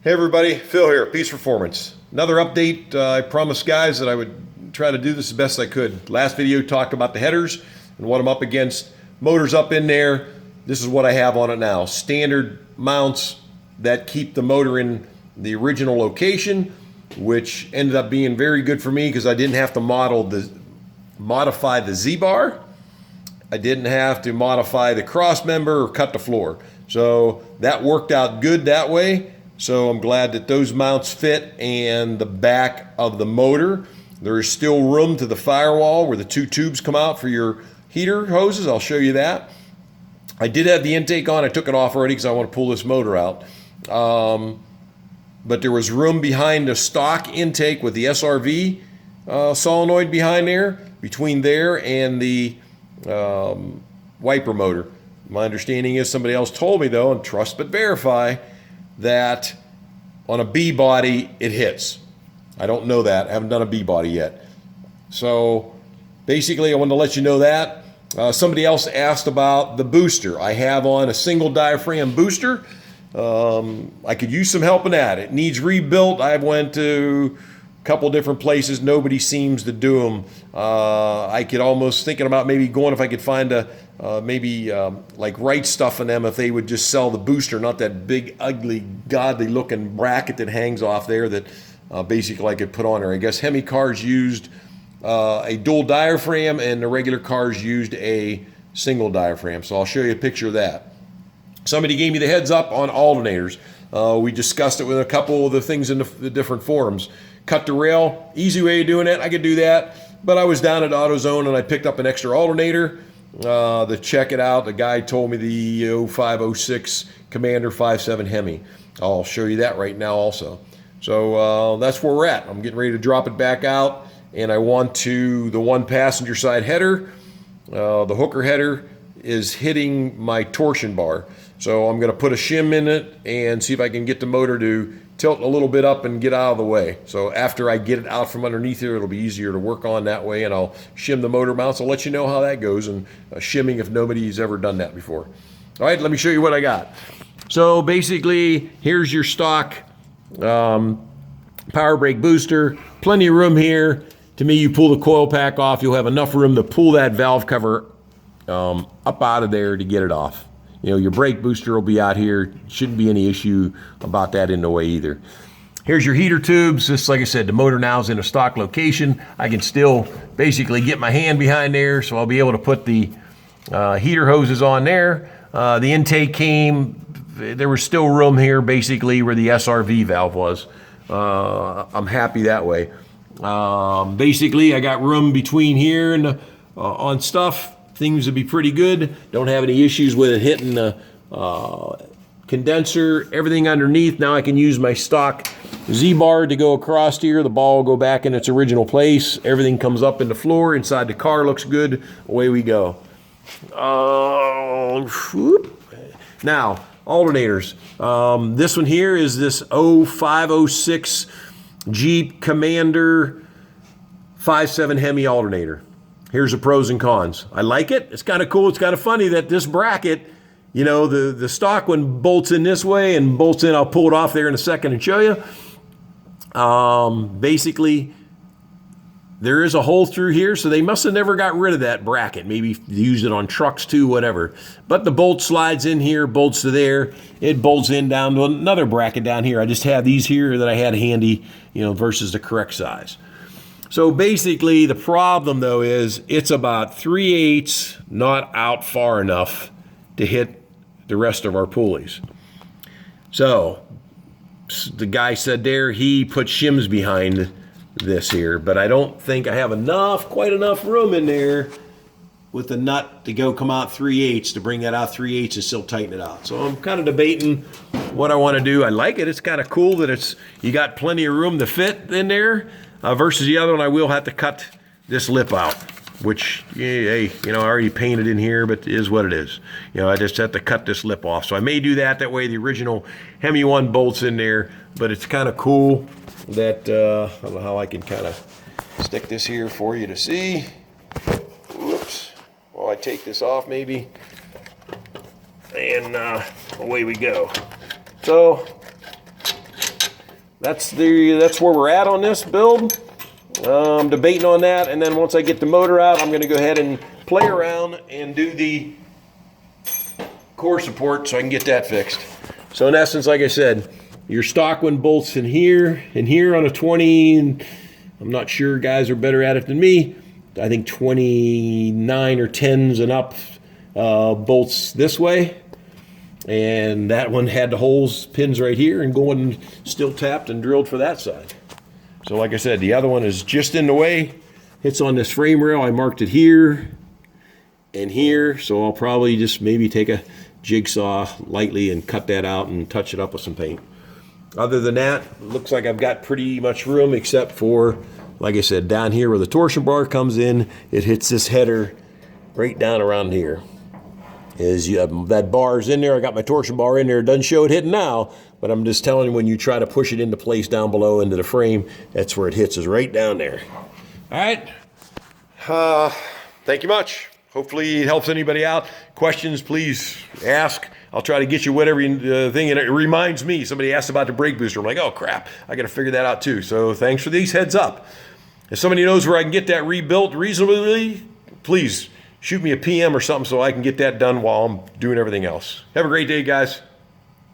Hey everybody, Phil here, Peace Performance. Another update. I promised guys that I would try to do this as best I could. Last video talked about the headers and what I'm up against. Motor's up in there. This is what I have on it now. Standard mounts that keep the motor in the original location, which ended up being very good for me because I didn't have to modify the Z-bar. I didn't have to modify the cross member or cut the floor. So that worked out good that way. So I'm glad that those mounts fit, and the back of the motor, there is still room to the firewall where the two tubes come out for your heater hoses. I'll show you that. I did have the intake on. I took it off already because I want to pull this motor out. But there was room behind the stock intake with the SRV solenoid behind there, between there and the wiper motor. My understanding is, somebody else told me though, and trust but verify, that on a B body it hits. I don't know that. I haven't done a B body yet. So basically I wanted to let you know that. Somebody else asked about the booster. I have on a single diaphragm booster. I could use some help in that. It needs rebuilt. I went to a couple different places. Nobody seems to do them. I could almost thinking about maybe going, if I could find a like Right Stuff in them, if they would just sell the booster, not that big, ugly, godly looking bracket that hangs off there that basically I could put on there. I guess Hemi cars used a dual diaphragm and the regular cars used a single diaphragm. So I'll show you a picture of that. Somebody gave me the heads up on alternators. We discussed it with a couple of the things in the different forums. Cut the rail, easy way of doing it. I could do that, but I was down at AutoZone and I picked up an extra alternator to check it out. The guy told me the 0506 Commander 57 Hemi. I'll show you that right now also. So that's where we're at. I'm getting ready to drop it back out, and I want to, the one passenger side header, the hooker header is hitting my torsion bar. So I'm going to put a shim in it and see if I can get the motor to tilt a little bit up and get out of the way. So after I get it out from underneath here, it'll be easier to work on that way, and I'll shim the motor mounts. I'll let you know how that goes, and shimming if nobody's ever done that before. All right, let me show you what I got. So basically, here's your stock power brake booster. Plenty of room here. To me, you pull the coil pack off, you'll have enough room to pull that valve cover up out of there to get it off. You know, your brake booster will be out here. Shouldn't be any issue about that in the way either. Here's your heater tubes. This, like I said, the motor now is in a stock location. I can still basically get my hand behind there, so I'll be able to put the heater hoses on there. The intake came, there was still room here basically where the SRV valve was. I'm happy that way. Basically, I got room between here and on stuff. Things would be pretty good. Don't have any issues with it hitting the condenser. Everything underneath. Now I can use my stock Z-bar to go across here. The ball will go back in its original place. Everything comes up in the floor. Inside the car looks good. Away we go. Now, alternators. This one here is this 0506 Jeep Commander 57 Hemi alternator. Here's the pros and cons. I like it. It's kind of cool. It's kind of funny that this bracket, you know, the stock one bolts in this way and bolts in. I'll pull it off there in a second and show you. Basically, there is a hole through here, so they must have never got rid of that bracket. Maybe used it on trucks too, whatever. But the bolt slides in here, bolts to there. It bolts in down to another bracket down here. I just have these here that I had handy, you know, versus the correct size. So basically, the problem though is it's about 3/8 not out far enough to hit the rest of our pulleys. So the guy said there he put shims behind this here, but I don't think I have quite enough room in there with the nut to go come out 3/8 to bring that out 3/8 and still tighten it out. So I'm kind of debating what I want to do. I like it. It's kind of cool that you got plenty of room to fit in there. Versus the other one, I will have to cut this lip out, which, hey, you know, I already painted in here, but it is what it is. You know, I just have to cut this lip off. So I may do that. That way the original Hemi 1 bolts in there, but it's kind of cool that, I don't know how I can kind of stick this here for you to see. Whoops. While I take this off maybe. And away we go. So that's where we're at on this build. I'm debating on that, and then once I get the motor out, I'm going to go ahead and play around and do the core support so I can get that fixed. So in essence, like I said, your stock one bolts in here on a 20, and I'm not sure, guys are better at it than me. I think 29 or 10s and up bolts this way. And that one had the holes, pins right here, and going still tapped and drilled for that side. So like I said, the other one is just in the way. It's on this frame rail. I marked it here and here. So I'll probably just maybe take a jigsaw lightly and cut that out and touch it up with some paint. Other than that, looks like I've got pretty much room, except for, like I said, down here where the torsion bar comes in, it hits this header right down around here. That bar's in there. I got my torsion bar in there. It doesn't show it hitting now, but I'm just telling you, when you try to push it into place down below into the frame, that's where it hits, is right down there. All right. Thank you much. Hopefully it helps anybody out. Questions, please ask. I'll try to get you whatever thing. And it reminds me, somebody asked about the brake booster. I'm like, oh crap, I got to figure that out too. So thanks for these heads up. If somebody knows where I can get that rebuilt reasonably, please shoot me a PM or something so I can get that done while I'm doing everything else. Have a great day, guys.